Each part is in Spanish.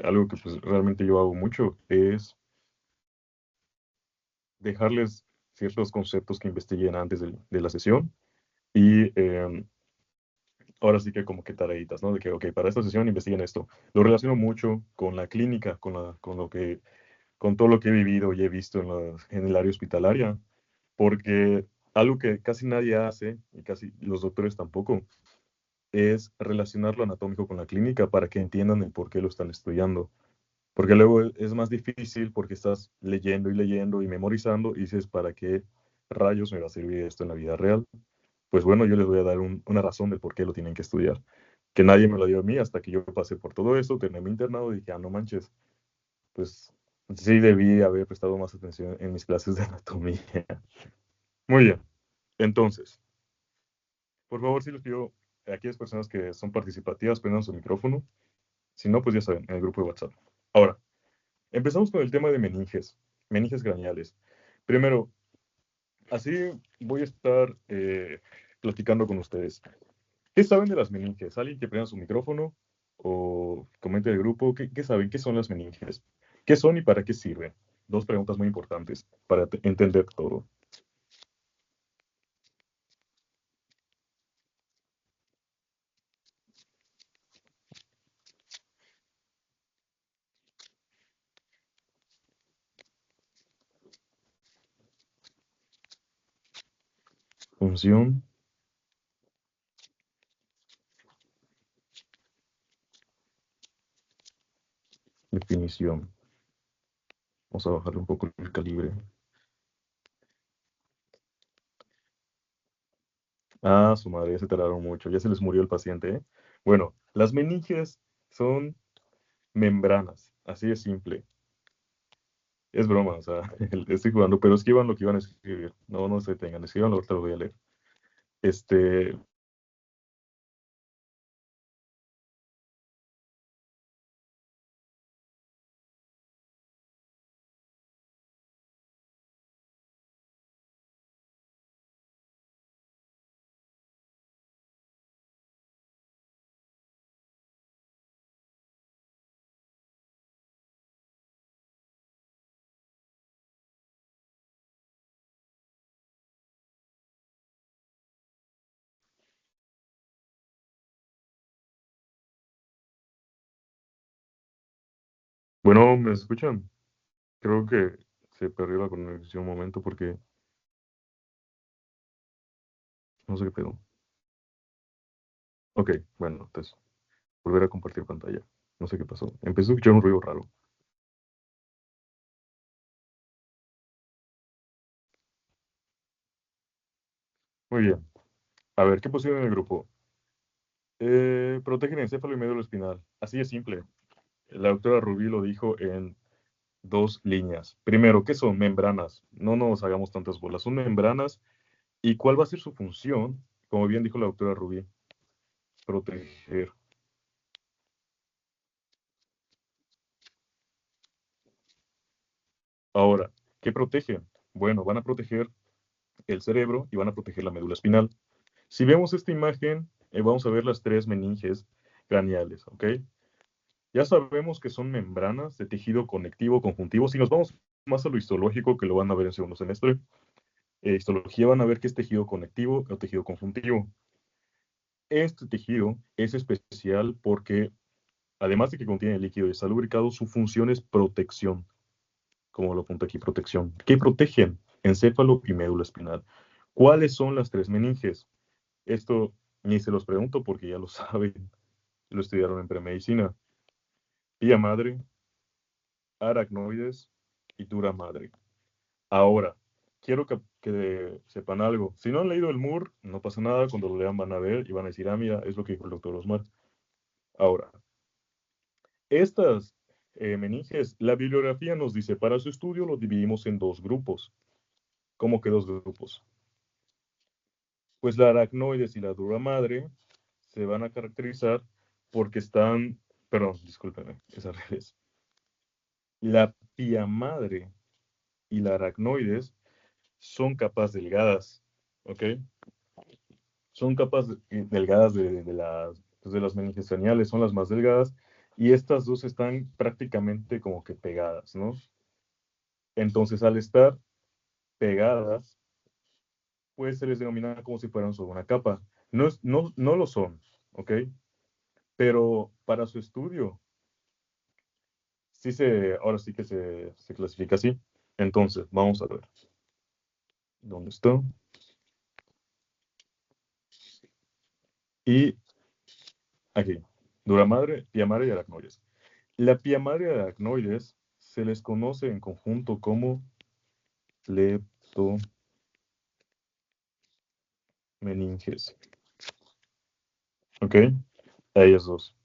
algo que pues realmente yo hago mucho es dejarles ciertos conceptos que investiguen antes de la sesión y ahora sí que como que tareitas, ¿no? De que, ok, para esta sesión investiguen esto. Lo relaciono mucho con la clínica, con todo lo que he vivido y he visto en el área hospitalaria, porque algo que casi nadie hace, y casi los doctores tampoco, es relacionar lo anatómico con la clínica para que entiendan el por qué lo están estudiando. Porque luego es más difícil porque estás leyendo y leyendo y memorizando y dices, ¿para qué rayos me va a servir esto en la vida real? Pues bueno, yo les voy a dar una razón del por qué lo tienen que estudiar. Que nadie me lo dio a mí hasta que yo pasé por todo eso, terminé mi internado y dije, ah, no manches, pues sí debí haber prestado más atención en mis clases de anatomía. Muy bien, entonces, por favor, si les pido a aquellas personas que son participativas, prendan su micrófono. Si no, pues ya saben, en el grupo de WhatsApp. Ahora, empezamos con el tema de meninges craneales. Primero, así voy a estar platicando con ustedes. ¿Qué saben de las meninges? ¿Alguien que prenda su micrófono o comente el grupo? ¿Qué saben? ¿Qué son las meninges? ¿Qué son y para qué sirven? Dos preguntas muy importantes para entender todo. Función, definición. Vamos a bajarle un poco el calibre. Ah, su madre, ya se tardaron mucho. Ya se les murió el paciente, ¿eh? Bueno, las meninges son membranas. Así de simple. Es broma, o sea, estoy jugando, pero escriban lo que iban a escribir. No, no se detengan, escriban ahorita lo voy a leer. Este, bueno, ¿me escuchan? Creo que se perdió la conexión un momento porque no sé qué pedo. Ok, bueno, entonces, volver a compartir pantalla. No sé qué pasó. Empezó a escuchar un ruido raro. Muy bien. A ver, ¿qué pusieron en el grupo? Protegen encéfalo y médula espinal. Así de simple. La doctora Rubí lo dijo en dos líneas. Primero, ¿qué son membranas? No nos hagamos tantas bolas. Son membranas. ¿Y cuál va a ser su función? Como bien dijo la doctora Rubí, proteger. Ahora, ¿qué protegen? Bueno, van a proteger el cerebro y van a proteger la médula espinal. Si vemos esta imagen, vamos a ver las tres meninges craneales, ¿ok? Ya sabemos que son membranas de tejido conectivo conjuntivo. Si nos vamos más a lo histológico, que lo van a ver en segundo semestre, histología van a ver que es tejido conectivo o tejido conjuntivo. Este tejido es especial porque, además de que contiene líquido y está lubricado, su función es protección, como lo apunta aquí, protección. ¿Qué protegen? Encéfalo y médula espinal. ¿Cuáles son las tres meninges? Esto ni se los pregunto porque ya lo saben, lo estudiaron en premedicina. Pía madre, aracnoides y dura madre. Ahora, quiero que sepan algo. Si no han leído el MUR, no pasa nada. Cuando lo lean van a ver y van a decir, ah, mira, es lo que dijo el doctor Osmar. Ahora, estas meninges, la bibliografía nos dice, para su estudio lo dividimos en dos grupos. ¿Cómo que dos grupos? Pues la aracnoides y la dura madre se van a caracterizar porque están, perdón, discúlpenme, es al revés. La pía madre y la aracnoides son capas delgadas, ¿ok? Son capas delgadas pues, de las meninges craneales, son las más delgadas y estas dos están prácticamente como que pegadas, ¿no? Entonces, al estar pegadas, pues se les denomina como si fueran sobre una capa. No lo son, ¿ok? Pero para su estudio, ahora sí que se clasifica así. Entonces, vamos a ver. ¿Dónde está? Y aquí, duramadre, pía madre y aracnoides. La pía madre y aracnoides se les conoce en conjunto como leptomeninges. ¿Ok? A ellas dos.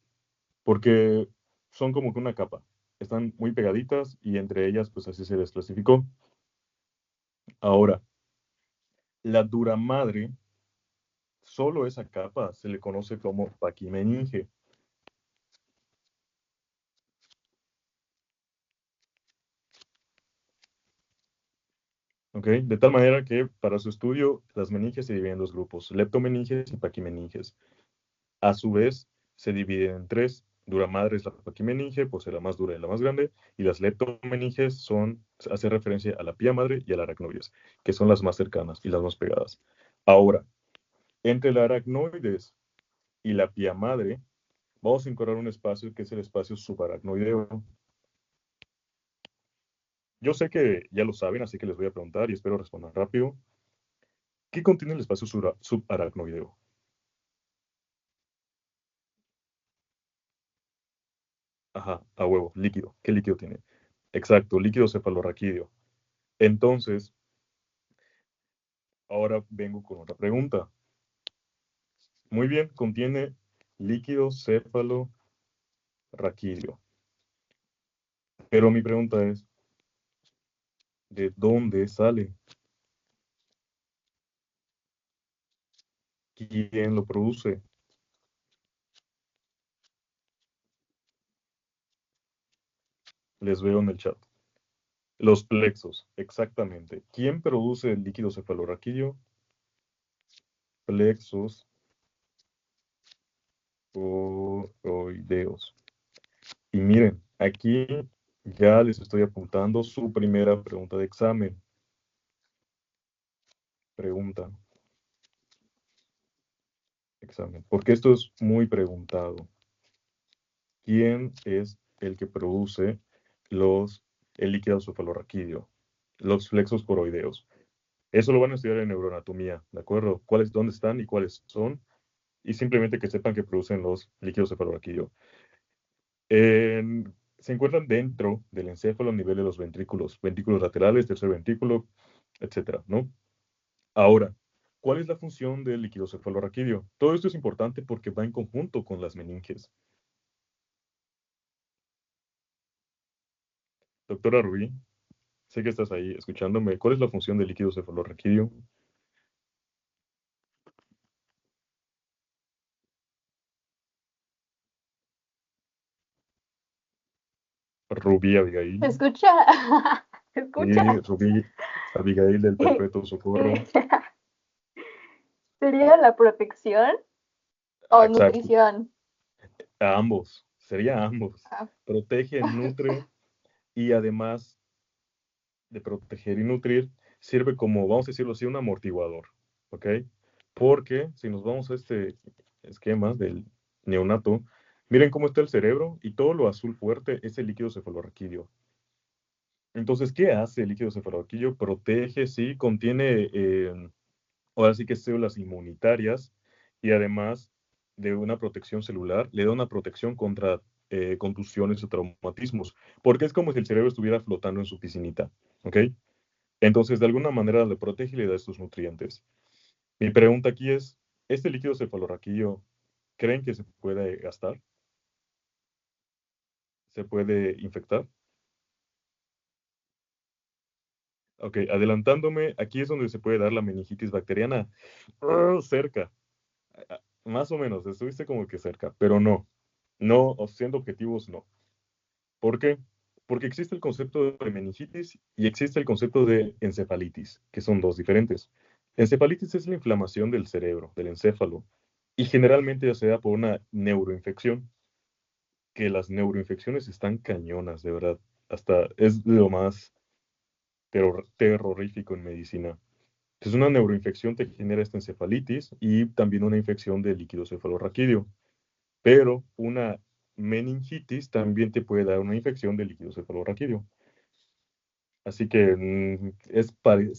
Porque son como que una capa. Están muy pegaditas y entre ellas, pues así se les clasificó. Ahora, la duramadre, solo esa capa se le conoce como paquimeninge. ¿Ok? De tal manera que para su estudio las meninges se dividen en dos grupos, leptomeninges y paquimeninges. A su vez, se dividen en tres. Duramadre es la paquimeninge, por ser la más dura y la más grande, y las leptomeninges hace referencia a la pía madre y a la aracnoides, que son las más cercanas y las más pegadas. Ahora, entre la aracnoides y la pía madre, vamos a encontrar un espacio que es el espacio subaracnoideo. Yo sé que ya lo saben, así que les voy a preguntar y espero responder rápido. ¿Qué contiene el espacio subaracnoideo? Ajá, a huevo, líquido. ¿Qué líquido tiene? Exacto, líquido cefalorraquídeo. Entonces, ahora vengo con otra pregunta. Muy bien, contiene líquido cefalorraquídeo. Pero mi pregunta es, ¿de dónde sale? ¿Quién lo produce? Les veo en el chat. Los plexos, exactamente. ¿Quién produce el líquido cefalorraquídeo? Plexos coroideos. Y miren, aquí ya les estoy apuntando su primera pregunta de examen. Pregunta, examen. Porque esto es muy preguntado. ¿Quién es el que produce el líquido cefalorraquídeo? Los flexos coroideos. Eso lo van a estudiar en neuroanatomía, ¿de acuerdo? ¿Dónde están y cuáles son? Y simplemente que sepan que producen los líquidos cefalorraquídeo. Se encuentran dentro del encéfalo a nivel de los ventrículos laterales, tercer ventrículo, etcétera, ¿no? Ahora, ¿cuál es la función del líquido cefalorraquídeo? Todo esto es importante porque va en conjunto con las meninges. Doctora Rubí, sé que estás ahí escuchándome. ¿Cuál es la función del líquido cefalorraquídeo? Rubí ¿Se Abigail. escucha? ¿Se escucha? Sí, Rubí Abigail del Perpetuo Socorro. ¿Sería la protección Ah, o exacto. nutrición? A ambos. Sería a ambos. Ah, Protege, nutre y además de proteger y nutrir, sirve como, vamos a decirlo así, un amortiguador, ¿ok? Porque si nos vamos a este esquema del neonato, miren cómo está el cerebro y todo lo azul fuerte es el líquido cefalorraquídeo. Entonces, ¿qué hace el líquido cefalorraquídeo? Protege, sí, contiene, ahora sí que células inmunitarias y además de una protección celular, le da una protección contra contusiones o traumatismos, porque es como si el cerebro estuviera flotando en su piscinita, ¿ok? Entonces, de alguna manera le protege y le da estos nutrientes. Mi pregunta aquí es, ¿este líquido cefalorraquídeo creen que se puede gastar? ¿Se puede infectar? Ok, adelantándome, aquí es donde se puede dar la meningitis bacteriana. Cerca, más o menos, estuviste como que cerca, pero no. No, siendo objetivos, no. ¿Por qué? Porque existe el concepto de meningitis y existe el concepto de encefalitis, que son dos diferentes. Encefalitis es la inflamación del cerebro, del encéfalo, y generalmente ya se da por una neuroinfección. que las neuroinfecciones están cañonas, de verdad. Hasta es lo más terrorífico en medicina. Entonces, una neuroinfección te genera esta encefalitis y también una infección del líquido cefalorraquídeo. Pero una meningitis también te puede dar una infección del líquido cefalorraquídeo. Así que es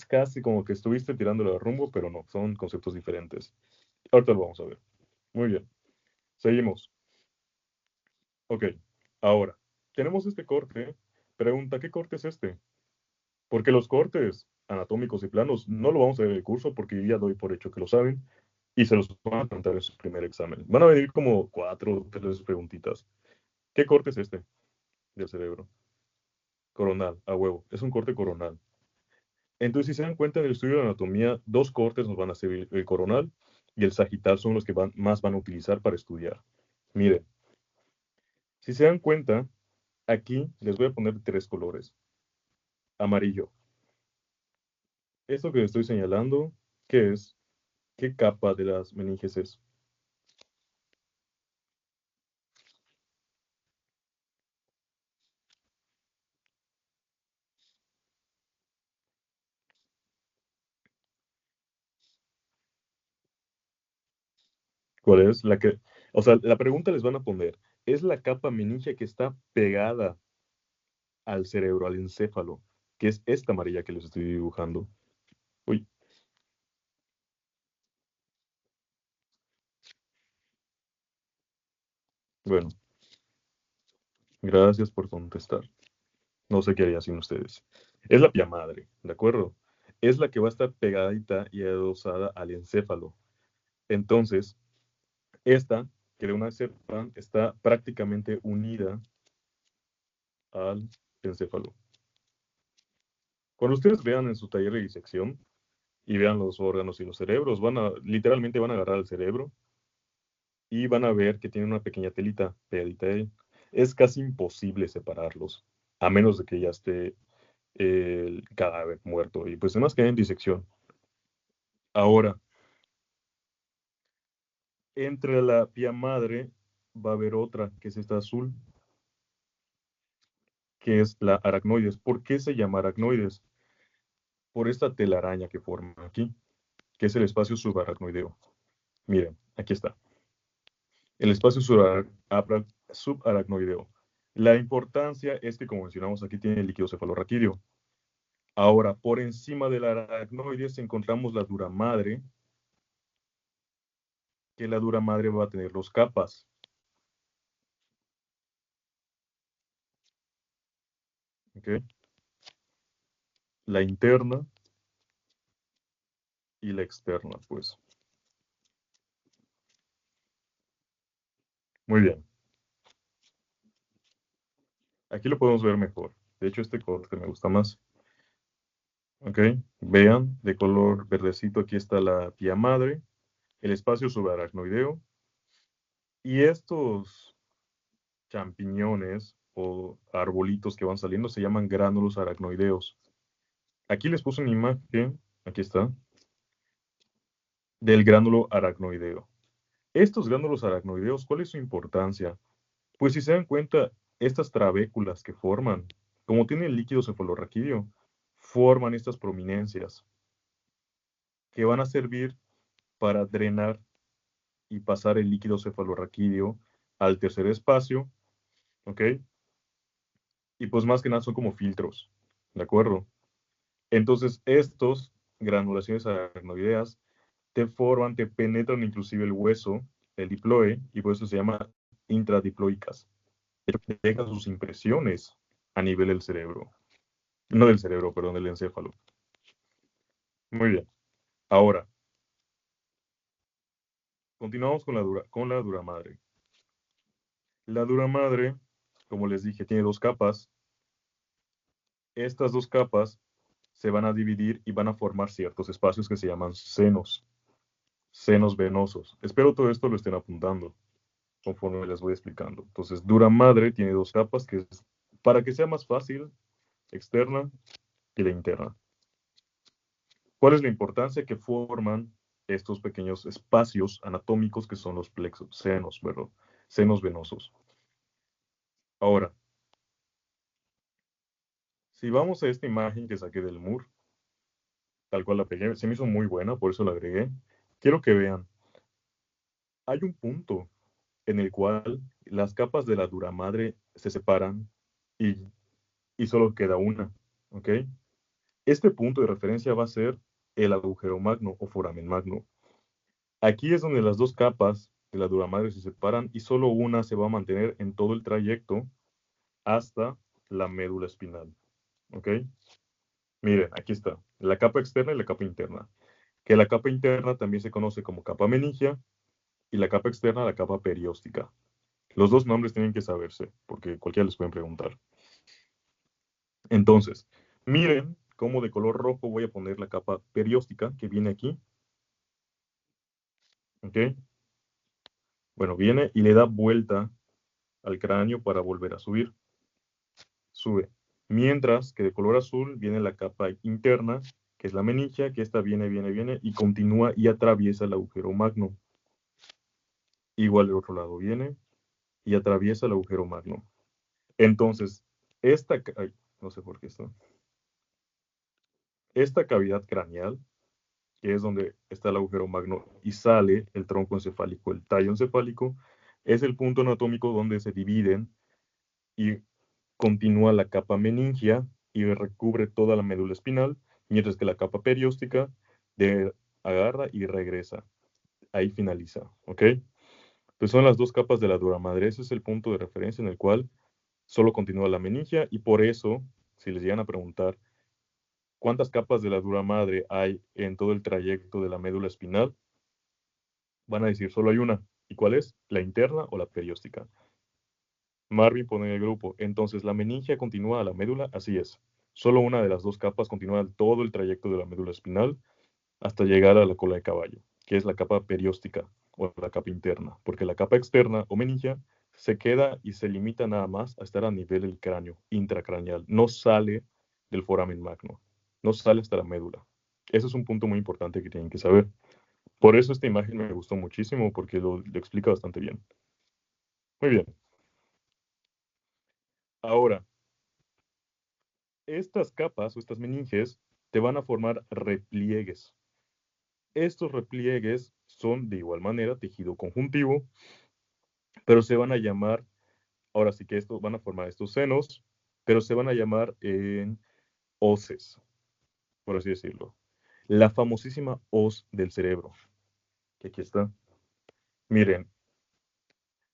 casi como que estuviste tirándolo de rumbo, pero no, son conceptos diferentes. Ahorita lo vamos a ver. Muy bien, seguimos. Ok, ahora, tenemos este corte. Pregunta, ¿qué corte es este? Porque los cortes anatómicos y planos no lo vamos a ver en el curso porque yo ya doy por hecho que lo saben y se los van a preguntar en su primer examen. Van a venir como 4 o 3 preguntitas. ¿Qué corte es este del cerebro? Coronal, a huevo. Es un corte coronal. Entonces, si se dan cuenta en el estudio de anatomía, 2 cortes nos van a servir, el coronal y el sagital son los que más van a utilizar para estudiar. Miren, si se dan cuenta, aquí les voy a poner 3 colores. Amarillo. Esto que estoy señalando, ¿qué es? ¿Qué capa de las meninges es? ¿Cuál es? O sea, la pregunta les van a poner, ¿es la capa meningia que está pegada al cerebro, al encéfalo, que es esta amarilla que les estoy dibujando? Uy, bueno, gracias por contestar. No sé qué haría sin ustedes. Es la pia madre, ¿de acuerdo? Es la que va a estar pegadita y adosada al encéfalo. Entonces, esta, que de una sepan, está prácticamente unida al encéfalo. Cuando ustedes vean en su taller de disección y vean los órganos y los cerebros, literalmente van a agarrar el cerebro y van a ver que tiene una pequeña telita pegadita a él. Es casi imposible separarlos, a menos de que ya esté el cadáver muerto. Y pues además que hay en disección. Ahora, entre la pía madre va a haber otra, que es esta azul, que es la aracnoides. ¿Por qué se llama aracnoides? Por esta telaraña que forma aquí, que es el espacio subaracnoideo. Miren, aquí está. El espacio subaracnoideo. La importancia es que, como mencionamos aquí, tiene el líquido cefalorraquídeo. Ahora, por encima de la aracnoides encontramos la dura madre, que la dura madre va a tener 2 capas. ¿Ok? La interna y la externa, pues. Muy bien. Aquí lo podemos ver mejor. De hecho, este corte me gusta más. ¿Ok? Vean, de color verdecito, aquí está la pía madre, el espacio subaracnoideo. Y estos champiñones o arbolitos que van saliendo se llaman gránulos aracnoideos. Aquí les puse una imagen, aquí está, del gránulo aracnoideo. Estos gránulos aracnoideos, ¿cuál es su importancia? Pues si se dan cuenta, estas trabéculas que forman, como tienen líquido cefalorraquídeo, forman estas prominencias que van a servir para drenar y pasar el líquido cefalorraquídeo al tercer espacio, ¿ok? Y pues más que nada son como filtros, ¿de acuerdo? Entonces estos granulaciones aracnoideas te forman, te penetran inclusive el hueso, el diploe, y por eso se llama intradiploicas. Dejan sus impresiones a nivel del cerebro. No del cerebro, perdón, del encéfalo. Muy bien. Ahora, continuamos con la dura madre. La dura madre, como les dije, tiene 2 capas. Estas 2 capas se van a dividir y van a formar ciertos espacios que se llaman senos, senos venosos. Espero todo esto lo estén apuntando conforme les voy explicando. Entonces, dura madre tiene 2 capas que es para que sea más fácil, externa y la interna. ¿Cuál es la importancia que forman estos pequeños espacios anatómicos que son los plexos, senos, ¿verdad? Senos venosos. Ahora, si vamos a esta imagen que saqué del MUR, tal cual la pegué, se me hizo muy buena, por eso la agregué. Quiero que vean, hay un punto en el cual las capas de la duramadre se separan y, y solo queda una, ¿ok? Este punto de referencia va a ser el agujero magno o foramen magno. Aquí es donde las dos capas de la duramadre se separan y solo una se va a mantener en todo el trayecto hasta la médula espinal, ¿ok? Miren, aquí está, la capa externa y la capa interna. Que la capa interna también se conoce como capa meningia y la capa externa la capa perióstica. Los dos nombres tienen que saberse, porque cualquiera les pueden preguntar. Entonces, miren cómo de color rojo voy a poner la capa perióstica que viene aquí, ¿ok? Bueno, viene y le da vuelta al cráneo para volver a subir. Sube. Mientras que de color azul viene la capa interna, que es la meningia, que esta viene y continúa y atraviesa el agujero magno. Igual el otro lado viene y atraviesa el agujero magno. Entonces, ay, no sé por qué esta cavidad craneal, que es donde está el agujero magno y sale el tronco encefálico, el tallo encefálico, es el punto anatómico donde se dividen y continúa la capa meningia y recubre toda la médula espinal, mientras que la capa perióstica agarra y regresa. Ahí finaliza, ¿ok? Pues son las dos capas de la duramadre. Ese es el punto de referencia en el cual solo continúa la meningia y por eso, si les llegan a preguntar cuántas capas de la duramadre hay en todo el trayecto de la médula espinal, van a decir solo hay una. ¿Y cuál es? ¿La interna o la perióstica? Marvin pone en el grupo, entonces la meningia continúa a la médula, así es. Solo una de las dos capas continúa todo el trayecto de la médula espinal hasta llegar a la cola de caballo, que es la capa perióstica o la capa interna, porque la capa externa o meningia se queda y se limita nada más a estar a nivel del cráneo, intracraneal, no sale del foramen magno, no sale hasta la médula. Ese es un punto muy importante que tienen que saber. Por eso esta imagen me gustó muchísimo, porque lo explica bastante bien. Muy bien. Ahora, estas capas o estas meninges te van a formar repliegues. Estos repliegues son de igual manera tejido conjuntivo, pero se van a llamar, ahora sí que estos van a formar estos senos, pero se van a llamar en hoces, por así decirlo. La famosísima hoz del cerebro, que aquí está. Miren,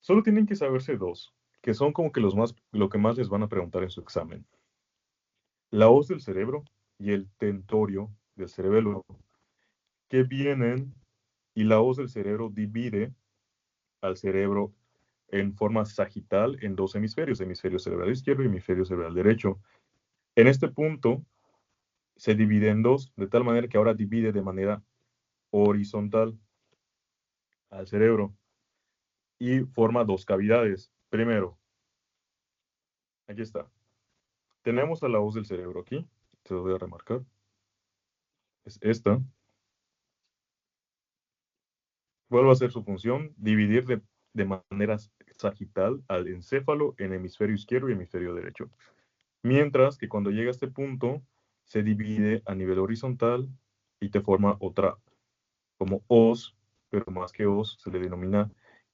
solo tienen que saberse dos, que son como que lo que más les van a preguntar en su examen. La hoz del cerebro y el tentorio del cerebelo, que vienen y la hoz del cerebro divide al cerebro en forma sagital en dos hemisferios, hemisferio cerebral izquierdo y hemisferio cerebral derecho. En este punto se divide en dos, de tal manera que ahora divide de manera horizontal al cerebro y forma dos cavidades. Primero, aquí está. Tenemos a la hoz del cerebro aquí, se lo voy a remarcar. Es esta. Vuelve a hacer su función, dividir de manera sagital al encéfalo en hemisferio izquierdo y hemisferio derecho. Mientras que cuando llega a este punto, se divide a nivel horizontal y te forma otra como hoz, pero más que hoz se le denomina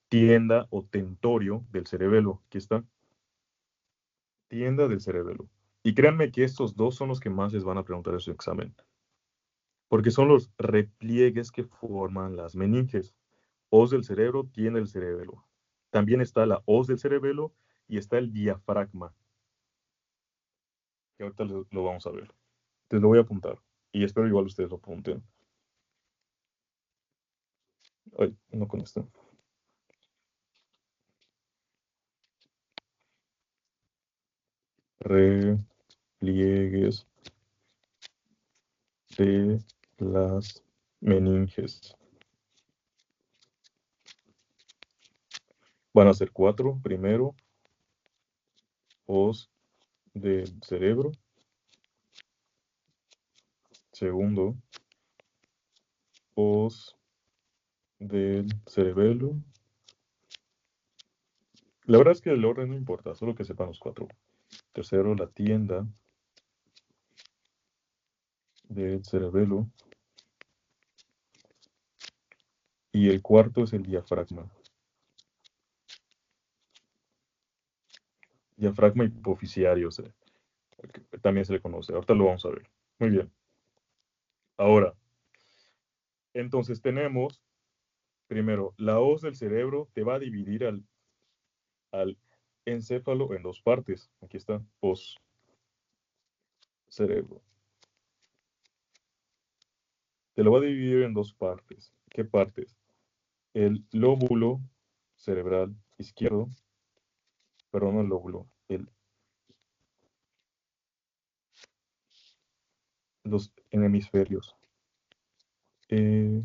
tienda o tentorio del cerebelo. Aquí está, tienda del cerebelo. Y créanme que estos dos son los que más les van a preguntar en su examen, porque son los repliegues que forman las meninges. Hoz del cerebro, tienda del cerebelo. También está la hoz del cerebelo y está el diafragma, que ahorita lo vamos a ver. Entonces lo voy a apuntar y espero igual ustedes lo apunten. Ay, no con esto. Repliegues de las meninges. Van a ser 4. Primero, hoz del cerebro. Segundo, hoz del cerebelo. La verdad es que el orden no importa, solo que sepan los cuatro. Tercero, la tienda del cerebelo. Y el cuarto es el diafragma. Diafragma hipoficiario, también se le conoce. Ahorita lo vamos a ver. Muy bien. Ahora, entonces tenemos, primero, la hoz del cerebro te va a dividir al encéfalo en dos partes. Aquí está, hoz, cerebro. Te lo va a dividir en dos partes. ¿Qué partes? El lóbulo cerebral izquierdo, perdón, no el lóbulo, los hemisferios. Eh,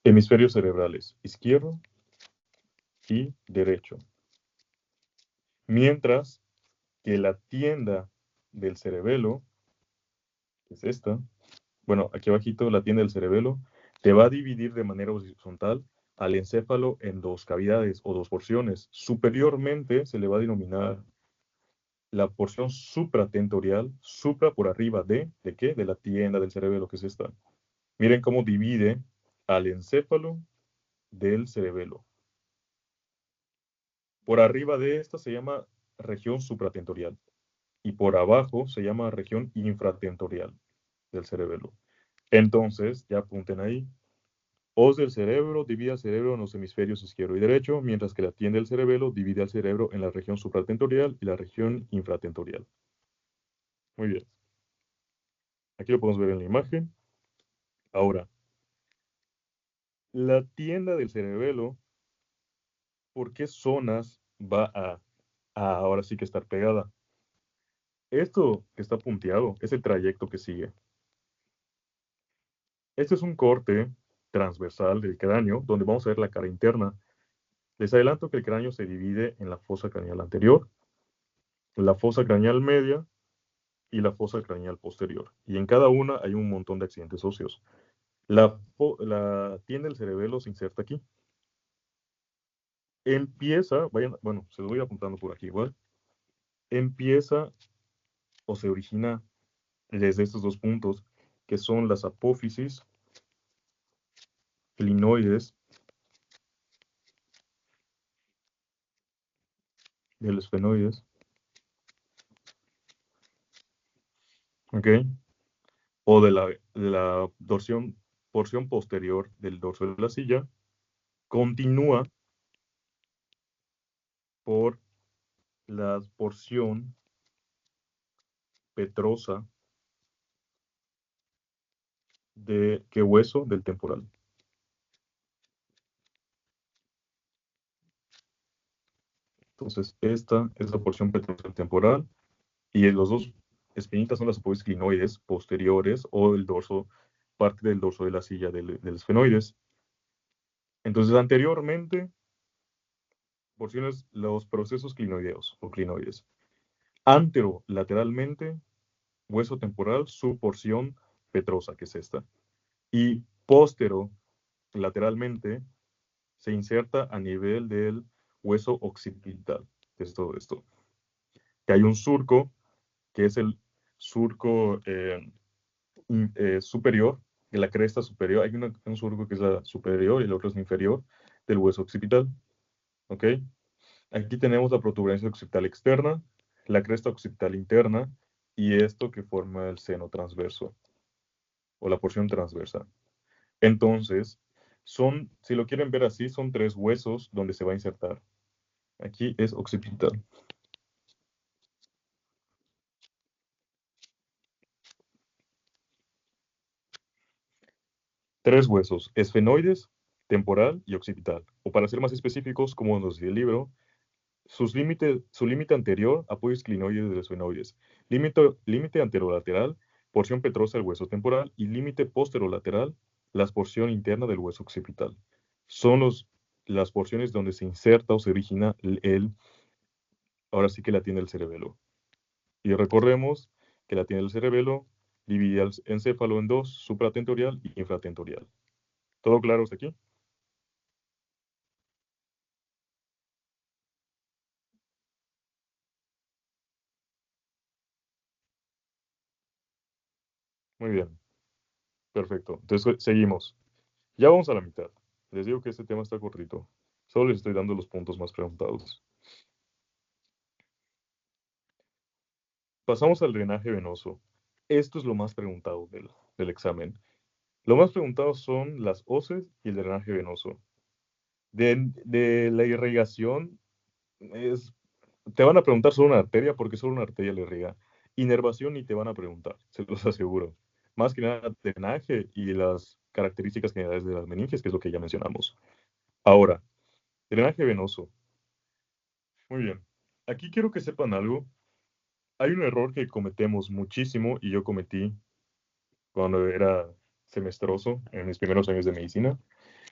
hemisferios cerebrales, izquierdo y derecho. Mientras que la tienda del cerebelo, que es esta, bueno, aquí abajito, la tienda del cerebelo, te va a dividir de manera horizontal al encéfalo en dos cavidades o dos porciones. Superiormente se le va a denominar la porción supratentorial, supra por arriba ¿de qué? De la tienda del cerebelo, que es esta. Miren cómo divide al encéfalo del cerebelo. Por arriba de esta se llama región supratentorial y por abajo se llama región infratentorial del cerebelo. Entonces, ya apunten ahí, hoz del cerebro divide al cerebro en los hemisferios izquierdo y derecho, mientras que la tienda del cerebelo divide al cerebro en la región supratentorial y la región infratentorial. Muy bien. Aquí lo podemos ver en la imagen. Ahora, la tienda del cerebelo, ¿por qué zonas va a ahora sí que estar pegada? Esto que está punteado es el trayecto que sigue. Este es un corte transversal del cráneo, donde vamos a ver la cara interna. Les adelanto que el cráneo se divide en la fosa craneal anterior, la fosa craneal media y la fosa craneal posterior. Y en cada una hay un montón de accidentes óseos. La tienda del cerebelo se inserta aquí. Empieza, vayan, bueno, se lo voy apuntando por aquí igual. Empieza o se origina desde estos dos puntos, que son las apófisis, clinoides, de los esfenoides, ¿ok? O de la porción posterior del dorso de la silla, continúa por la porción petrosa de qué hueso del temporal. Entonces, esta es la porción petrosa del temporal y los dos espinitas son las apófisis clinoides posteriores o el dorso, parte del dorso de la silla del esfenoides. Entonces, anteriormente, porciones, los procesos clinoideos o clinoides. Anterolateralmente, hueso temporal, su porción petrosa, que es esta. Y lateralmente se inserta a nivel del hueso occipital, que es todo esto. Que hay un surco, que es el surco superior, de la cresta superior. Hay un surco que es la superior y el otro es inferior del hueso occipital. ¿Ok? Aquí tenemos la protuberancia occipital externa, la cresta occipital interna y esto que forma el seno transverso o la porción transversa. Entonces, si lo quieren ver así, son tres huesos donde se va a insertar. Aquí es occipital. Tres huesos, esfenoides, temporal y occipital. O para ser más específicos, como nos dice el libro, su límite anterior, apoyos clinoides de los esfenoides. Límite anterolateral, porción petrosa del hueso temporal. Y límite posterolateral, la porción interna del hueso occipital. Son las porciones donde se inserta o se origina ahora sí que la tiene el cerebelo. Y recordemos que la tiene el cerebelo divide al encéfalo en dos, supratentorial y infratentorial. ¿Todo claro hasta aquí? Muy bien, perfecto. Entonces seguimos. Ya vamos a la mitad. Les digo que este tema está cortito. Solo les estoy dando los puntos más preguntados. Pasamos al drenaje venoso. Esto es lo más preguntado del examen. Lo más preguntado son las hoces y el drenaje venoso. De la irrigación, te van a preguntar sobre una arteria porque solo una arteria le irriga. Inervación ni te van a preguntar, se los aseguro. Más que nada drenaje y las características generales de las meninges, que es lo que ya mencionamos. Ahora, drenaje venoso. Muy bien. Aquí quiero que sepan algo. Hay un error que cometemos muchísimo y yo cometí cuando era semestroso en mis primeros años de medicina,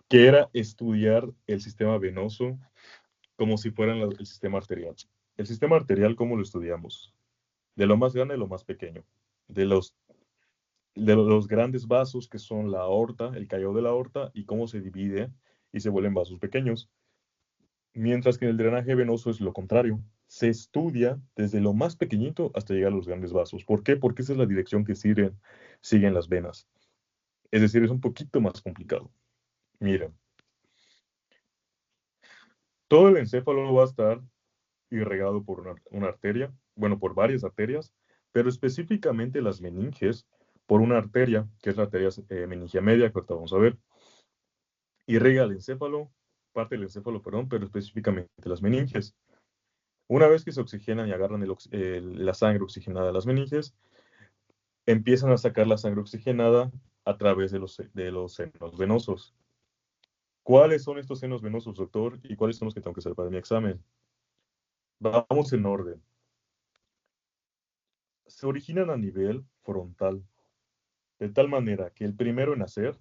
que era estudiar el sistema venoso como si fuera el sistema arterial. El sistema arterial, ¿cómo lo estudiamos? De lo más grande a lo más pequeño. De los, de los grandes vasos que son la aorta, el callo de la aorta, y cómo se divide y se vuelven vasos pequeños. Mientras que en el drenaje venoso es lo contrario. Se estudia desde lo más pequeñito hasta llegar a los grandes vasos. ¿Por qué? Porque esa es la dirección que siguen las venas. Es decir, es un poquito más complicado. Miren, todo el encéfalo va a estar irrigado por una arteria, bueno, por varias arterias, pero específicamente las meninges por una arteria, que es la arteria meningia media, que ahorita vamos a ver, irriga el encéfalo, parte del encéfalo, perdón, pero específicamente las meninges. Una vez que se oxigenan y agarran la sangre oxigenada de las meninges, empiezan a sacar la sangre oxigenada a través de los senos venosos. ¿Cuáles son estos senos venosos, doctor? ¿Y cuáles son los que tengo que hacer para mi examen? Vamos en orden. Se originan a nivel frontal, de tal manera que el primero en hacer,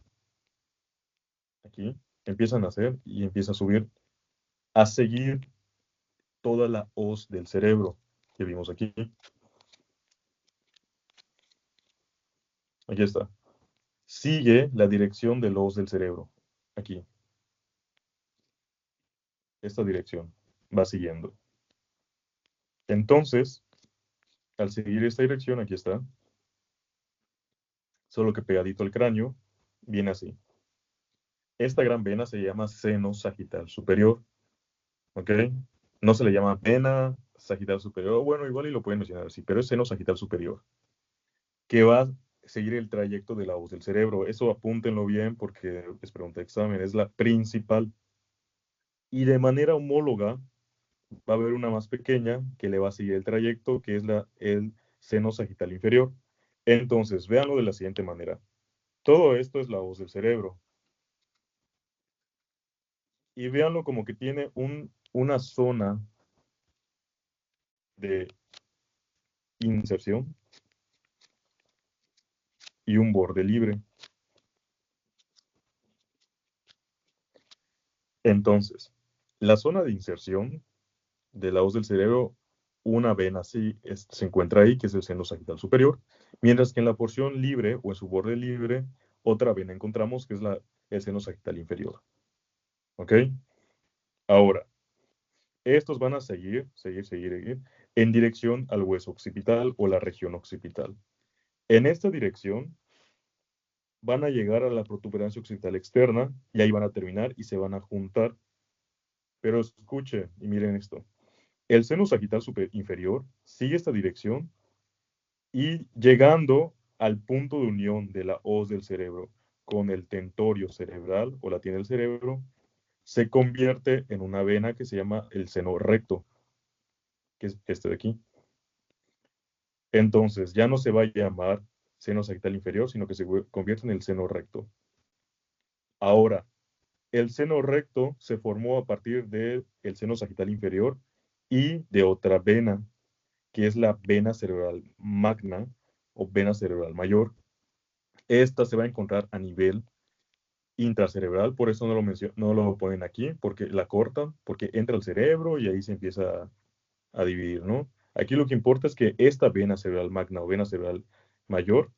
aquí, empieza a nacer y empieza a subir, a seguir toda la hoz del cerebro que vimos aquí. Aquí está. Sigue la dirección del hoz del cerebro. Aquí. Esta dirección va siguiendo. Entonces, al seguir esta dirección, aquí está, solo que pegadito al cráneo, viene así. Esta gran vena se llama seno sagital superior, ¿ok? No se le llama vena sagital superior, bueno, igual y lo pueden mencionar así, pero es seno sagital superior, que va a seguir el trayecto de la voz del cerebro. Eso apúntenlo bien porque es pregunta de examen, es la principal. Y de manera homóloga va a haber una más pequeña que le va a seguir el trayecto, que es el seno sagital inferior. Entonces, véanlo de la siguiente manera. Todo esto es la voz del cerebro. Y véanlo como que tiene una zona de inserción y un borde libre. Entonces, la zona de inserción de la hoz del cerebro, una vena así se encuentra ahí, que es el seno sagital superior, mientras que en la porción libre o en su borde libre, otra vena encontramos que es el seno sagital inferior. ¿Ok? Ahora, estos van a seguir en dirección al hueso occipital o la región occipital. En esta dirección van a llegar a la protuberancia occipital externa y ahí van a terminar y se van a juntar. Pero escuche y miren esto. El seno sagital inferior sigue esta dirección y llegando al punto de unión de la hoz del cerebro con el tentorio cerebral o la tiene del cerebro, se convierte en una vena que se llama el seno recto, que es este de aquí. Entonces, ya no se va a llamar seno sagital inferior, sino que se convierte en el seno recto. Ahora, el seno recto se formó a partir del seno sagital inferior y de otra vena, que es la vena cerebral magna o vena cerebral mayor. Esta se va a encontrar a nivel intracerebral, por eso no lo ponen aquí, porque la cortan, porque entra al cerebro y ahí se empieza a dividir, ¿no? Aquí lo que importa es que esta vena cerebral magna o vena cerebral mayor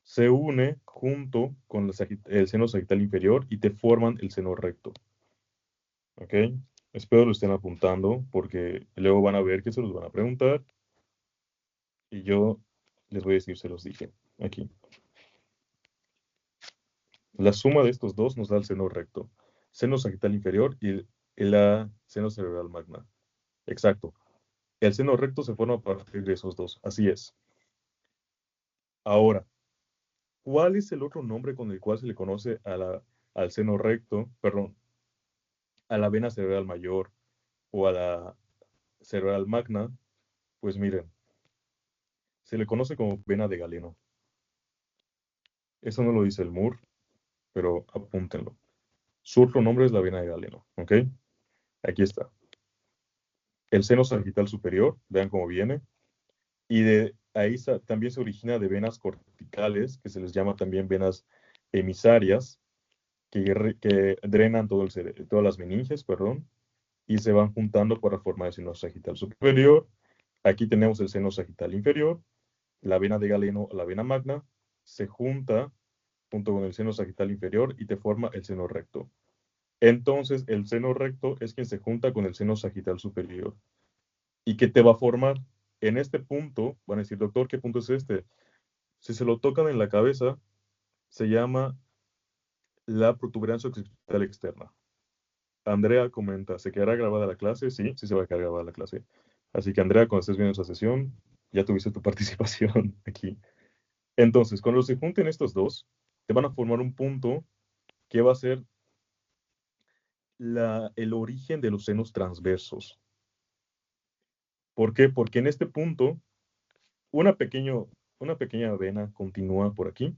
se une junto con el seno sagital inferior y te forman el seno recto. ¿Ok? Espero lo estén apuntando porque luego van a ver que se los van a preguntar y yo les voy a decir, se los dije aquí. La suma de estos dos nos da el seno recto, seno sagital inferior y la seno cerebral magna. Exacto. El seno recto se forma a partir de esos dos. Así es. Ahora, ¿cuál es el otro nombre con el cual se le conoce al seno recto, perdón, a la vena cerebral mayor o a la cerebral magna? Pues miren, se le conoce como vena de Galeno. Eso no lo dice el Moore, pero apúntenlo. Su otro nombre es la vena de Galeno, ¿ok? Aquí está. El seno sagital superior, vean cómo viene, y de ahí también se origina de venas corticales, que se les llama también venas emisarias, que drenan todas las meninges, perdón, y se van juntando para formar el seno sagital superior. Aquí tenemos el seno sagital inferior, la vena de Galeno, la vena magna, se junta junto con el seno sagital inferior y te forma el seno recto. Entonces, el seno recto es quien se junta con el seno sagital superior. ¿Y qué te va a formar? En este punto, van a decir, doctor, ¿qué punto es este? Si se lo tocan en la cabeza, se llama la protuberancia occipital externa. Andrea comenta, ¿se quedará grabada la clase? Sí, sí se va a quedar grabada la clase. Así que Andrea, cuando estés viendo esa sesión, ya tuviste tu participación aquí. Entonces, cuando se junten estos dos, te van a formar un punto que va a ser el origen de los senos transversos. ¿Por qué? Porque en este punto, una, una pequeña vena continúa por aquí,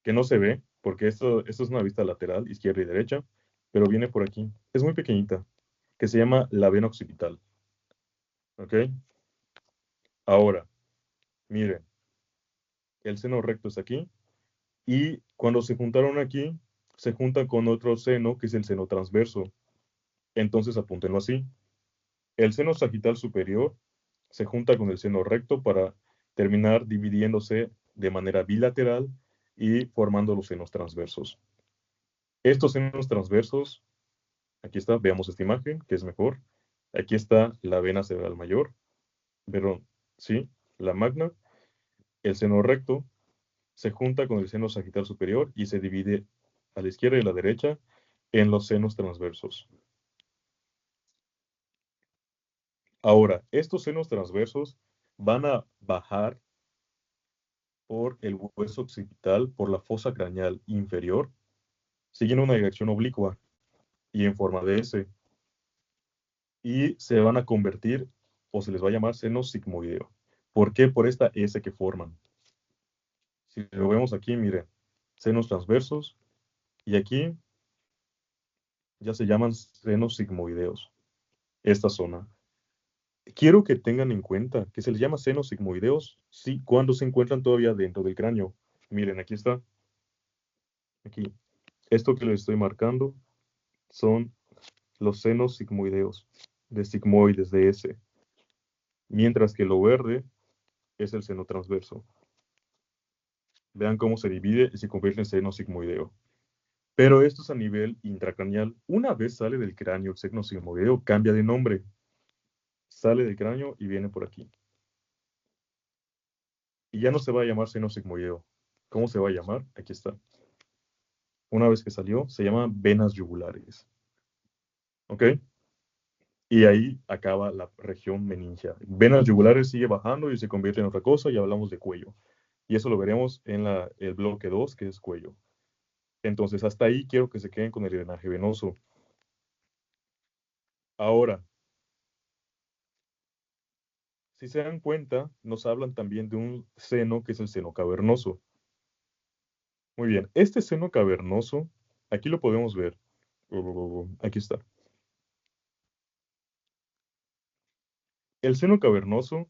que no se ve, porque esto es una vista lateral, izquierda y derecha, pero viene por aquí. Es muy pequeñita, que se llama la vena occipital. ¿Ok? Ahora, miren, el seno recto es aquí, y cuando se juntaron aquí, se juntan con otro seno, que es el seno transverso. Entonces apúntenlo así. El seno sagital superior se junta con el seno recto para terminar dividiéndose de manera bilateral y formando los senos transversos. Estos senos transversos, aquí está, veamos esta imagen, que es mejor. Aquí está la vena cerebral mayor, perdón, sí, la magna. El seno recto se junta con el seno sagital superior y se divide a la izquierda y a la derecha en los senos transversos. Ahora, estos senos transversos van a bajar por el hueso occipital, por la fosa craneal inferior, siguiendo una dirección oblicua y en forma de S, y se van a convertir, o se les va a llamar seno sigmoideo. ¿Por qué? Por esta S que forman. Si lo vemos aquí, miren, senos transversos, y aquí ya se llaman senos sigmoideos, esta zona. Quiero que tengan en cuenta que se les llama senos sigmoideos sí, cuando se encuentran todavía dentro del cráneo. Miren, aquí está. Aquí. Esto que les estoy marcando son los senos sigmoideos, de sigmoides de S. Mientras que lo verde es el seno transverso. Vean cómo se divide y se convierte en seno sigmoideo. Pero esto es a nivel intracraneal. Una vez sale del cráneo el seno sigmoideo, cambia de nombre. Sale del cráneo y viene por aquí. Y ya no se va a llamar seno sigmoideo. ¿Cómo se va a llamar? Aquí está. Una vez que salió, se llama venas yugulares. ¿Ok? Y ahí acaba la región meningia. Venas yugulares sigue bajando y se convierte en otra cosa y hablamos de cuello. Y eso lo veremos en el bloque 2, que es cuello. Entonces, hasta ahí quiero que se queden con el drenaje venoso. Ahora, si se dan cuenta, nos hablan también de un seno que es el seno cavernoso. Muy bien, este seno cavernoso, aquí lo podemos ver. Aquí está. El seno cavernoso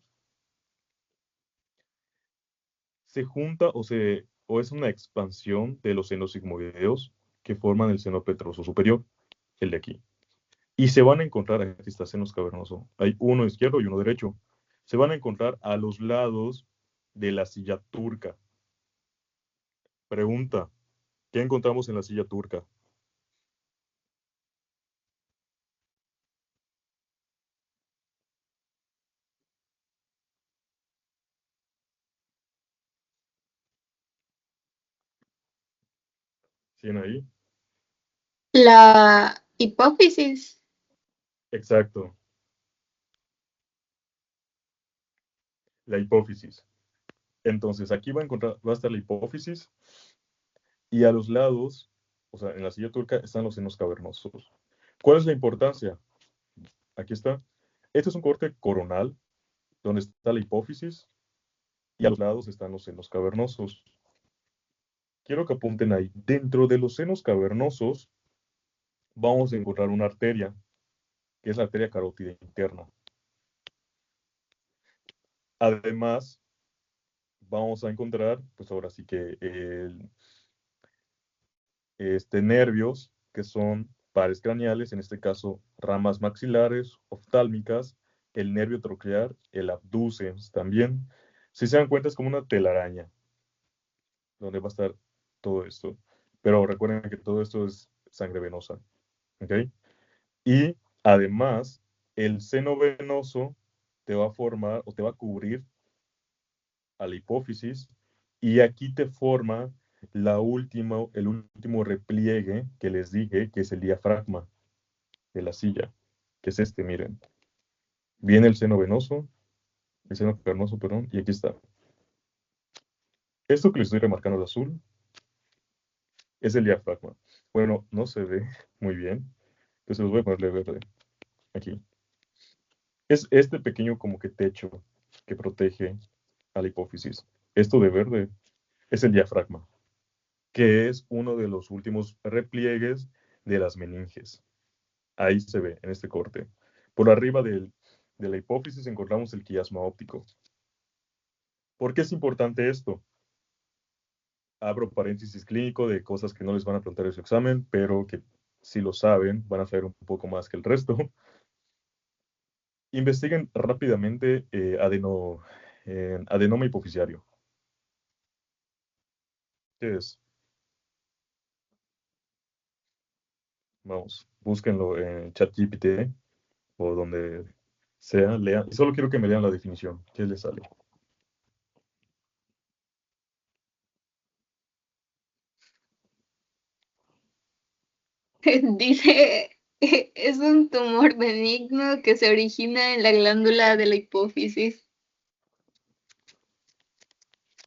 se junta o es una expansión de los senos sigmoideos que forman el seno petroso superior, el de aquí. Y se van a encontrar, aquí está senos cavernoso, hay uno izquierdo y uno derecho. Se van a encontrar a los lados de la silla turca. Pregunta, ¿qué encontramos en la silla turca? ¿Tienen ahí? La hipófisis. Exacto, la hipófisis. Entonces, aquí va a estar la hipófisis y a los lados, o sea, en la silla turca están los senos cavernosos. ¿Cuál es la importancia? Aquí está. Este es un corte coronal, donde está la hipófisis y a los lados están los senos cavernosos. Quiero que apunten ahí. Dentro de los senos cavernosos vamos a encontrar una arteria, que es la arteria carótida interna. Además, vamos a encontrar, pues ahora sí que nervios que son pares craneales, en este caso ramas maxilares, oftálmicas, el nervio troclear, el abducens también. Si se dan cuenta es como una telaraña, donde va a estar todo esto. Pero recuerden que todo esto es sangre venosa, ¿ok? Y además, el seno venoso te va a formar o te va a cubrir a la hipófisis y aquí te forma el último repliegue que les dije, que es el diafragma de la silla, que es este, miren. Viene el seno cavernoso, perdón, y aquí está. Esto que les estoy remarcando de azul es el diafragma. Bueno, no se ve muy bien, entonces los voy a ponerle verde aquí. Es este pequeño como que techo que protege a la hipófisis. Esto de verde es el diafragma, que es uno de los últimos repliegues de las meninges. Ahí se ve, en este corte. Por arriba de la hipófisis encontramos el quiasma óptico. ¿Por qué es importante esto? Abro paréntesis clínico de cosas que no les van a preguntar en su examen, pero que si lo saben, van a saber un poco más que el resto. Investiguen rápidamente adenoma hipoficiario. ¿Qué es? Vamos, búsquenlo en ChatGPT o donde sea, lean. Y solo quiero que me lean la definición. ¿Qué les sale? Dice, es un tumor benigno que se origina en la glándula de la hipófisis.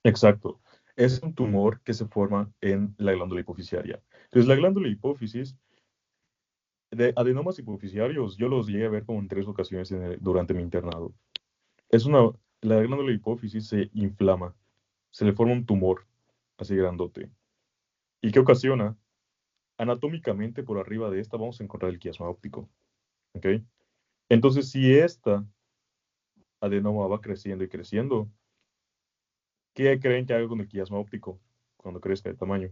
Exacto. Es un tumor que se forma en la glándula hipoficiaria. Entonces, la glándula hipófisis, de adenomas hipoficiarios, yo los llegué a ver como en 3 ocasiones durante mi internado. La glándula hipófisis se inflama, se le forma un tumor así grandote. ¿Y qué ocasiona? Anatómicamente, por arriba de esta vamos a encontrar el quiasma óptico. ¿Ok? Entonces, si esta adenoma va creciendo y creciendo, ¿qué creen que haga con el quiasma óptico cuando crezca de tamaño?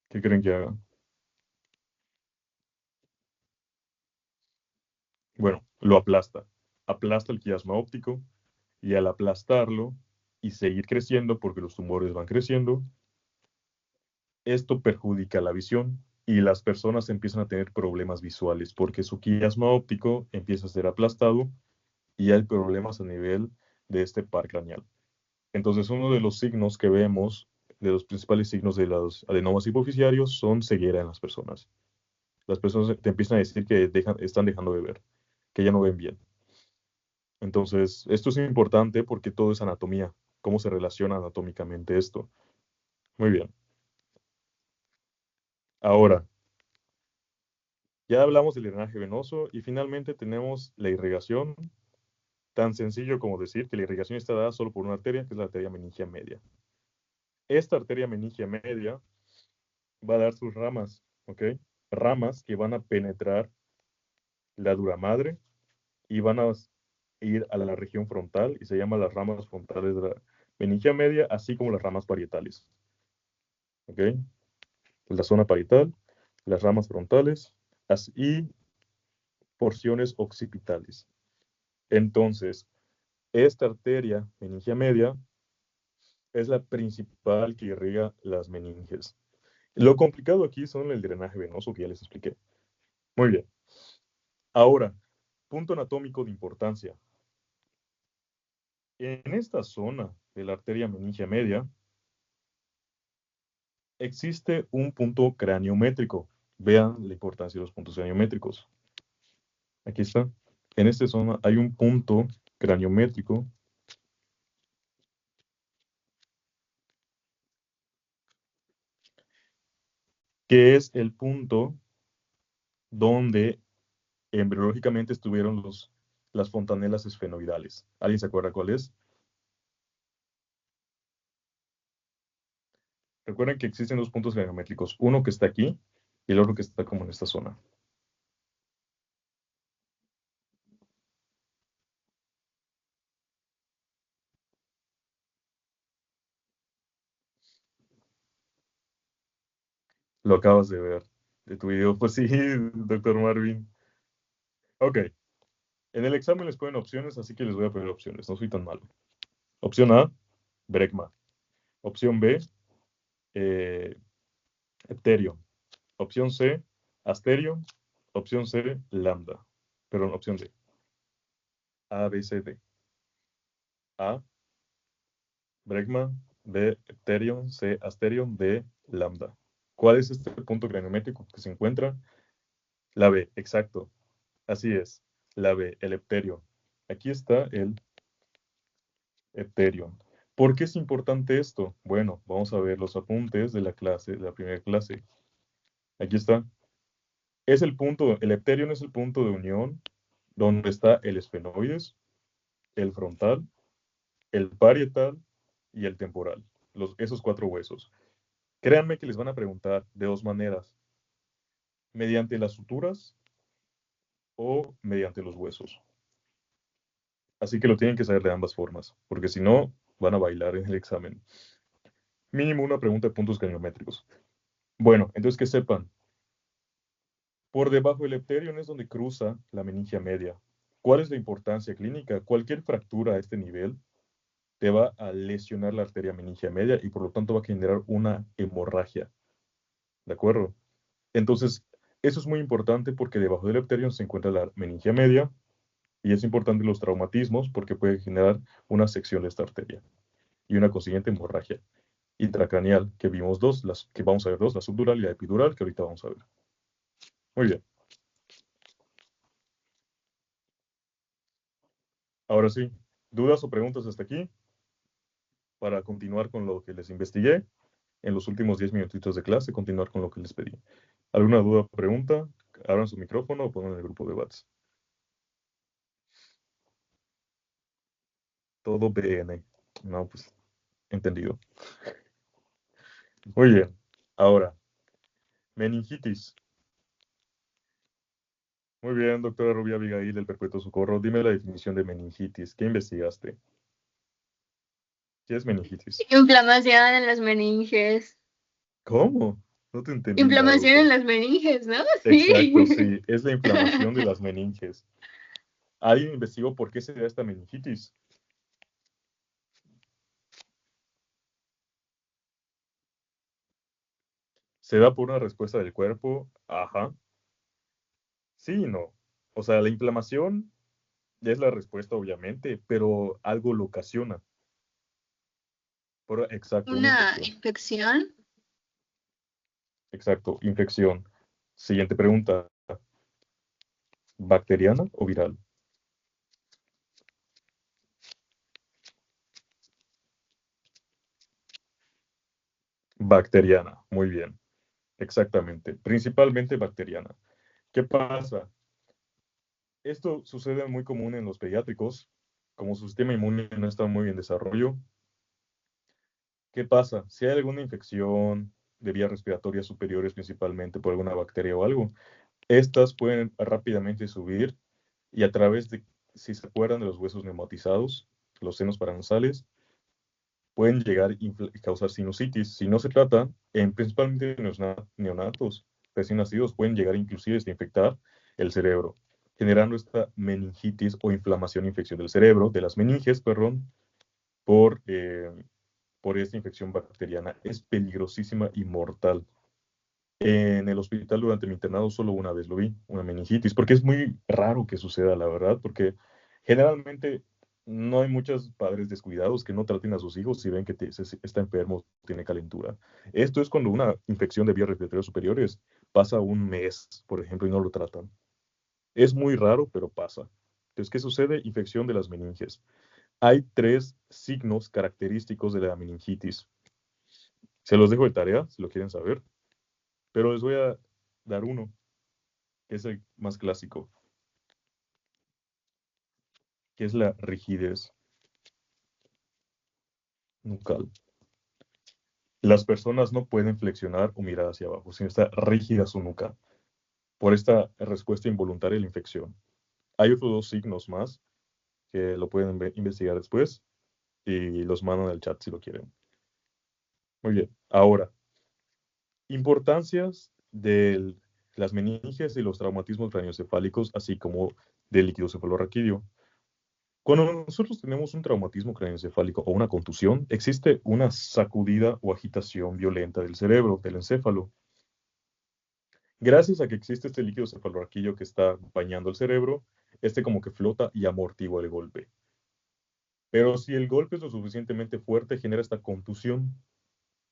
¿Qué creen que haga? Bueno, lo aplasta. Aplasta el quiasma óptico y al aplastarlo y seguir creciendo, porque los tumores van creciendo, esto perjudica la visión y las personas empiezan a tener problemas visuales porque su quiasma óptico empieza a ser aplastado y hay problemas a nivel de este par craneal. Entonces, uno de los signos que vemos, de los principales signos de los adenomas hipoficiarios, son ceguera en las personas. Las personas te empiezan a decir que están dejando de ver, que ya no ven bien. Entonces, esto es importante porque todo es anatomía, cómo se relaciona anatómicamente esto. Muy bien. Ahora, ya hablamos del drenaje venoso y finalmente tenemos la irrigación, tan sencillo como decir que la irrigación está dada solo por una arteria, que es la arteria meningia media. Esta arteria meningia media va a dar sus ramas, ¿ok? Ramas que van a penetrar la dura madre y van a ir a la región frontal y se llaman las ramas frontales de la meningia media, así como las ramas parietales. ¿ok? La zona parietal, las ramas frontales y porciones occipitales. Entonces, esta arteria meningia media es la principal que irriga las meninges. Lo complicado aquí son el drenaje venoso que ya les expliqué. Muy bien. Ahora, punto anatómico de importancia. En esta zona de la arteria meningia media existe un punto craniométrico. Vean la importancia de los puntos craniométricos. Aquí está. En esta zona hay un punto craniométrico que es el punto donde embriológicamente estuvieron las fontanelas esfenoidales. ¿Alguien se acuerda cuál es? Recuerden que existen dos puntos craniométricos, uno que está aquí y el otro que está como en esta zona. Lo acabas de ver de tu video. Pues sí, doctor Marvin. Ok. En el examen les ponen opciones, así que les voy a pedir opciones. No soy tan malo. Opción A, brecma. Opción B, eh, Epterion. Opción C, Asterion. Opción C, Lambda. Perdón, opción D. A, B, C, D. A, brecma. B, Epterion. C, Asterion. D, Lambda. ¿Cuál es este punto craniométrico que se encuentra? La B, exacto. Así es. La B, el Epterion. Aquí está el Epterion. ¿Por qué es importante esto? Bueno, vamos a ver los apuntes de la clase, de la primera clase. Aquí está. Es el punto, el Epterion es el punto de unión donde está el esfenoides, el frontal, el parietal y el temporal. Esos cuatro huesos. Créanme que les van a preguntar de dos maneras. Mediante las suturas o mediante los huesos. Así que lo tienen que saber de ambas formas, porque si no, van a bailar en el examen. Mínimo una pregunta de puntos craniométricos. Bueno, entonces que sepan, por debajo del epterion es donde cruza la meningia media. ¿Cuál es la importancia clínica? Cualquier fractura a este nivel te va a lesionar la arteria meningia media y por lo tanto va a generar una hemorragia. ¿De acuerdo? Entonces, eso es muy importante porque debajo del epterion se encuentra la meningia media y es importante los traumatismos porque puede generar una sección de esta arteria y una consiguiente hemorragia intracraneal, que vimos dos, que vamos a ver dos, la subdural y la epidural, que ahorita vamos a ver. Muy bien. Ahora sí, ¿dudas o preguntas hasta aquí? Para continuar con lo que les investigué en los últimos 10 minutitos de clase, continuar con lo que les pedí. ¿Alguna duda o pregunta? Abran su micrófono o pongan en el grupo de WhatsApp. Todo BN. No, pues, entendido. Muy bien. Ahora, meningitis. Muy bien, doctora Rubia Abigail del Perpetuo Socorro. Dime la definición de meningitis. ¿Qué investigaste? ¿Qué es meningitis? Inflamación en las meninges. ¿Cómo? No te entendí nada, Inflamación en doctor. las meninges, ¿no? Exacto, Sí. sí. Es la inflamación de las meninges. ¿Alguien investigó por qué se da esta meningitis? ¿Se da por una respuesta del cuerpo? Ajá. Sí y no. O sea, la inflamación es la respuesta, obviamente, pero algo lo ocasiona. Exacto, una Una infección. infección. Exacto, infección. Siguiente pregunta. ¿Bacteriana o viral? Bacteriana, muy bien. Exactamente. Principalmente bacteriana. ¿Qué pasa? Esto sucede muy común en los pediátricos, como su sistema inmune no está muy en desarrollo. ¿Qué pasa? Si hay alguna infección de vías respiratorias superiores, principalmente por alguna bacteria o algo, estas pueden rápidamente subir y a través de, si se acuerdan de los huesos neumatizados, los senos paranasales, pueden llegar a causar sinusitis. Si no se trata, principalmente en los neonatos recién nacidos, pueden llegar inclusive a infectar el cerebro, generando esta meningitis o inflamación e infección del cerebro, de las meninges, perdón, por, eh, por esta infección bacteriana. Es peligrosísima y mortal. En el hospital durante mi internado solo una vez lo vi, una meningitis, porque es muy raro que suceda, la verdad, porque generalmente no hay muchos padres descuidados que no traten a sus hijos si ven que está enfermo, tiene calentura. Esto es cuando una infección de vías respiratorias superiores pasa un mes, por ejemplo, y no lo tratan. Es muy raro, pero pasa. Entonces, ¿qué sucede? Infección de las meninges. Hay tres signos característicos de la meningitis. Se los dejo de tarea, si lo quieren saber, pero les voy a dar uno, que es el más clásico, que es la rigidez nucal. Las personas no pueden flexionar o mirar hacia abajo, sino está rígida su nuca por esta respuesta involuntaria a la infección. Hay otros dos signos más que lo pueden investigar después y los mandan al chat si lo quieren. Muy bien. Ahora, importancias de las meninges y los traumatismos craneoencefálicos, así como del líquido cefalorraquídeo. Cuando nosotros tenemos un traumatismo craneoencefálico o una contusión, existe una sacudida o agitación violenta del cerebro, del encéfalo. Gracias a que existe este líquido cefalorraquídeo que está bañando el cerebro, este como que flota y amortigua el golpe. Pero si el golpe es lo suficientemente fuerte, genera esta contusión,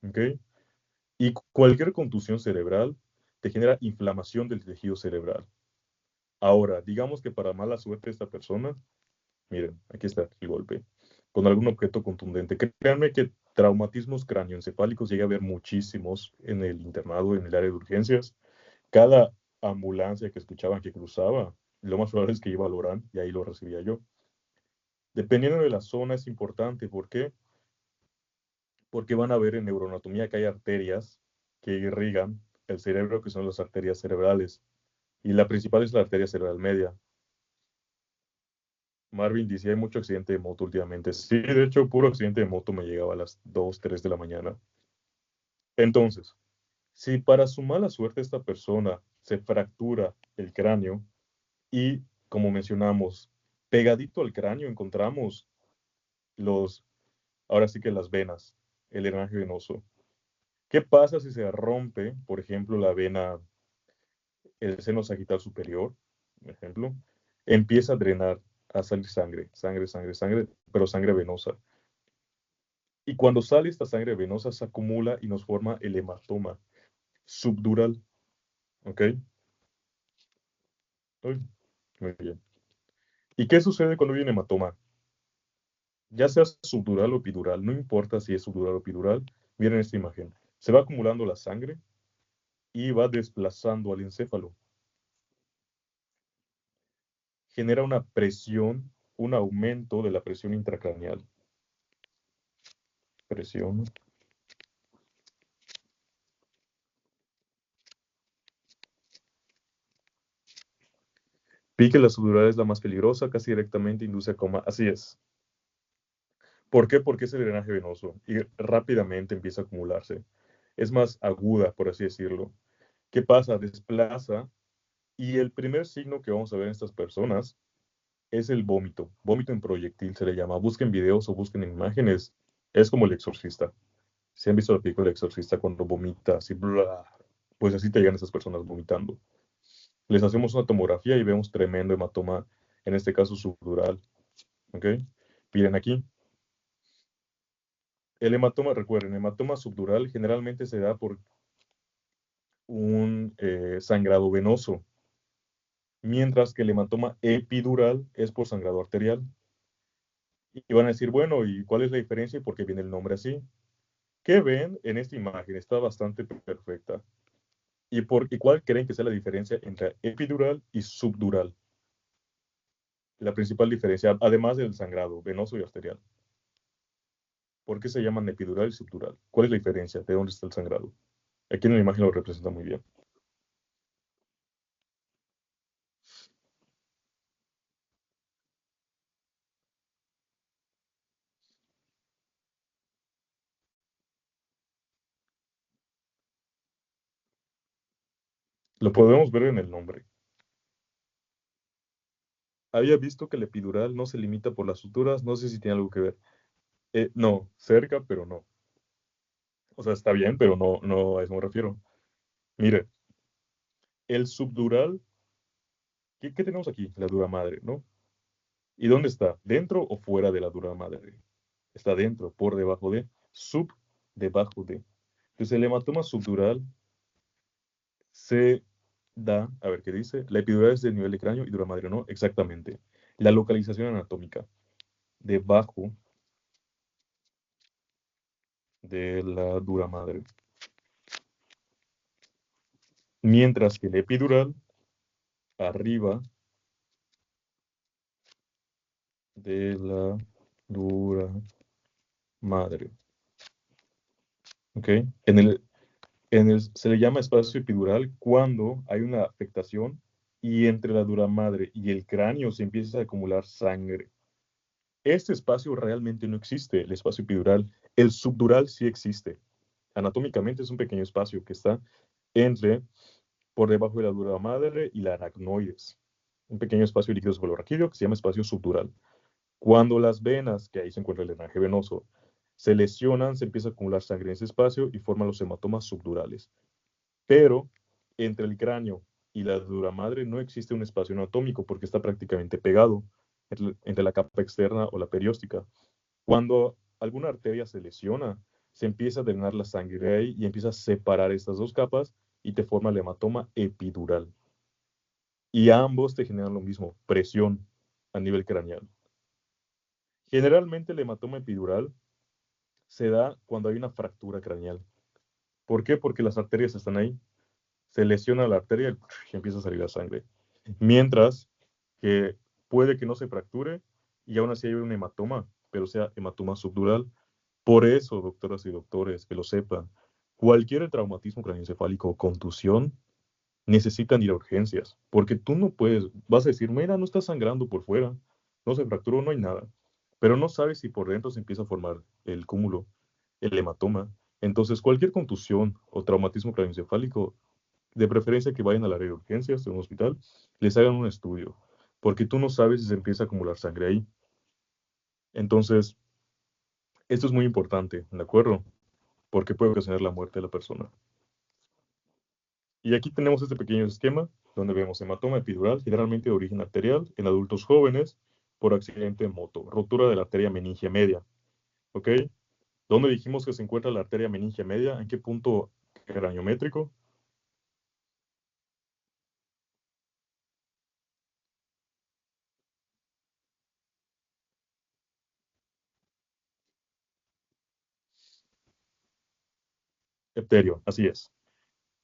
¿ok? Y cualquier contusión cerebral te genera inflamación del tejido cerebral. Ahora, digamos que para mala suerte esta persona, miren, aquí está el golpe, con algún objeto contundente. Créanme que traumatismos cráneoencefálicos llega a haber muchísimos en el internado, en el área de urgencias. Cada ambulancia que escuchaban que cruzaba, lo más probable es que iba a Lorán y ahí lo recibía yo. Dependiendo de la zona es importante. ¿Por qué? Porque van a ver en neuroanatomía que hay arterias que irrigan el cerebro, que son las arterias cerebrales. Y la principal es la arteria cerebral media. Marvin dice, hay mucho accidente de moto últimamente. Sí, de hecho, puro accidente de moto me llegaba a las 2, 3 de la mañana. Entonces, si para su mala suerte esta persona se fractura el cráneo y, como mencionamos, pegadito al cráneo encontramos los, ahora sí que las venas, el drenaje venoso. ¿Qué pasa si se rompe, por ejemplo, la vena, el seno sagital superior, por ejemplo? Empieza a drenar, a salir sangre, sangre, sangre, sangre, pero sangre venosa. Y cuando sale esta sangre venosa se acumula y nos forma el hematoma subdural. ¿Ok? Uy, muy bien. ¿Y qué sucede cuando hay un hematoma? Ya sea subdural o epidural, no importa si es subdural o epidural, miren esta imagen. Se va acumulando la sangre y va desplazando al encéfalo. Genera una presión, un aumento de la presión intracraneal. Presión. Pique la subdural es la más peligrosa, casi directamente induce a coma. Así es. ¿Por qué? Porque es el drenaje venoso y rápidamente empieza a acumularse. Es más aguda, por así decirlo. ¿Qué pasa? Desplaza y el primer signo que vamos a ver en estas personas es el vómito. Vómito en proyectil se le llama. Busquen videos o busquen imágenes. Es como el exorcista. Si han visto la película del exorcista cuando vomita así, bla, pues así te llegan esas personas vomitando. Les hacemos una tomografía y vemos tremendo hematoma, en este caso subdural. ¿Ok? Miren aquí. El hematoma, recuerden, hematoma subdural generalmente se da por un sangrado venoso, mientras que el hematoma epidural es por sangrado arterial. Y van a decir, bueno, ¿y cuál es la diferencia y por qué viene el nombre así? ¿Qué ven en esta imagen? Está bastante perfecta. ¿Y cuál creen que sea la diferencia entre epidural y subdural? La principal diferencia, además del sangrado venoso y arterial. ¿Por qué se llaman epidural y subdural? ¿Cuál es la diferencia? ¿De dónde está el sangrado? Aquí en la imagen lo representa muy bien. Lo podemos ver en el nombre. Había visto que el epidural no se limita por las suturas, no sé si tiene algo que ver. No, cerca, pero no. O sea, está bien, pero no a eso me refiero. Mire, el subdural, ¿qué tenemos aquí? La dura madre, ¿no? ¿Y dónde está? ¿Dentro o fuera de la dura madre? Está dentro, por debajo de, debajo de. Entonces el hematoma subdural se da, a ver qué dice, la epidural es del nivel de cráneo y dura madre no, exactamente. La localización anatómica, debajo de la dura madre. Mientras que el epidural, arriba de la dura madre. ¿Ok? Se le llama espacio epidural cuando hay una afectación y entre la dura madre y el cráneo se empieza a acumular sangre. Este espacio realmente no existe, el espacio epidural. El subdural sí existe. Anatómicamente es un pequeño espacio que está por debajo de la dura madre y la aracnoides. Un pequeño espacio líquido subarachnoideo que se llama espacio subdural. Cuando las venas, que ahí se encuentra el drenaje venoso, se lesionan, se empieza a acumular sangre en ese espacio y forman los hematomas subdurales. Pero entre el cráneo y la dura madre no existe un espacio anatómico porque está prácticamente pegado entre la capa externa o la perióstica. Cuando alguna arteria se lesiona, se empieza a drenar la sangre ahí y empieza a separar estas dos capas y te forma el hematoma epidural. Y ambos te generan lo mismo, presión a nivel craneal. Generalmente el hematoma epidural se da cuando hay una fractura craneal. ¿Por qué? Porque las arterias están ahí. Se lesiona la arteria y empieza a salir la sangre. Mientras que puede que no se fracture y aún así hay un hematoma, pero sea hematoma subdural. Por eso, doctoras y doctores, que lo sepan, cualquier traumatismo craneoencefálico o contusión necesitan ir a urgencias, porque tú no puedes, vas a decir, mira, no está sangrando por fuera, no se fracturó, no hay nada, pero no sabes si por dentro se empieza a formar el cúmulo, el hematoma. Entonces, cualquier contusión o traumatismo craneoencefálico, de preferencia que vayan al área de urgencias de un hospital, les hagan un estudio, porque tú no sabes si se empieza a acumular sangre ahí. Entonces, esto es muy importante, ¿de acuerdo? Porque puede ocasionar la muerte de la persona. Y aquí tenemos este pequeño esquema donde vemos hematoma epidural, generalmente de origen arterial, en adultos jóvenes, por accidente de moto, rotura de la arteria meningia media. ¿Ok? ¿Dónde dijimos que se encuentra la arteria meningia media? ¿En qué punto craniométrico? Epterio, así es.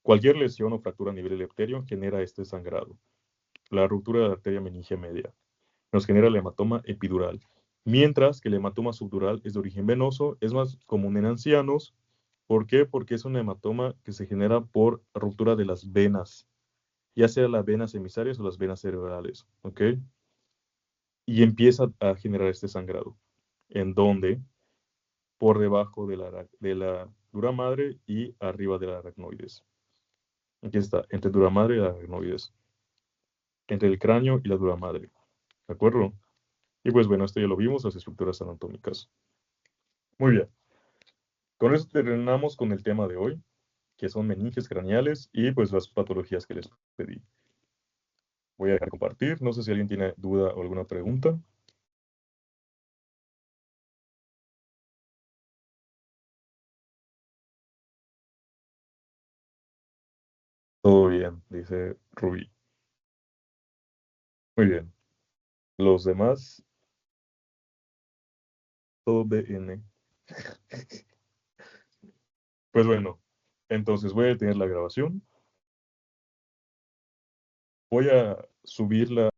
Cualquier lesión o fractura a nivel del epterio genera este sangrado. La ruptura de la arteria meningia media nos genera el hematoma epidural. Mientras que el hematoma subdural es de origen venoso, es más común en ancianos. ¿Por qué? Porque es un hematoma que se genera por ruptura de las venas, ya sea las venas emisarias o las venas cerebrales, ¿ok? Y empieza a generar este sangrado, en donde por debajo de la dura madre y arriba de la aracnoides. Aquí está, entre dura madre y la aracnoides, entre el cráneo y la dura madre, ¿de acuerdo? Y pues bueno, esto ya lo vimos, las estructuras anatómicas. Muy bien, con eso terminamos con el tema de hoy, que son meninges craneales y pues las patologías que les pedí. Voy a dejar de compartir, no sé si alguien tiene duda o alguna pregunta. Todo bien, dice Rubí. Muy bien. Los demás, todo BN. Pues bueno, entonces voy a detener la grabación. Voy a subirla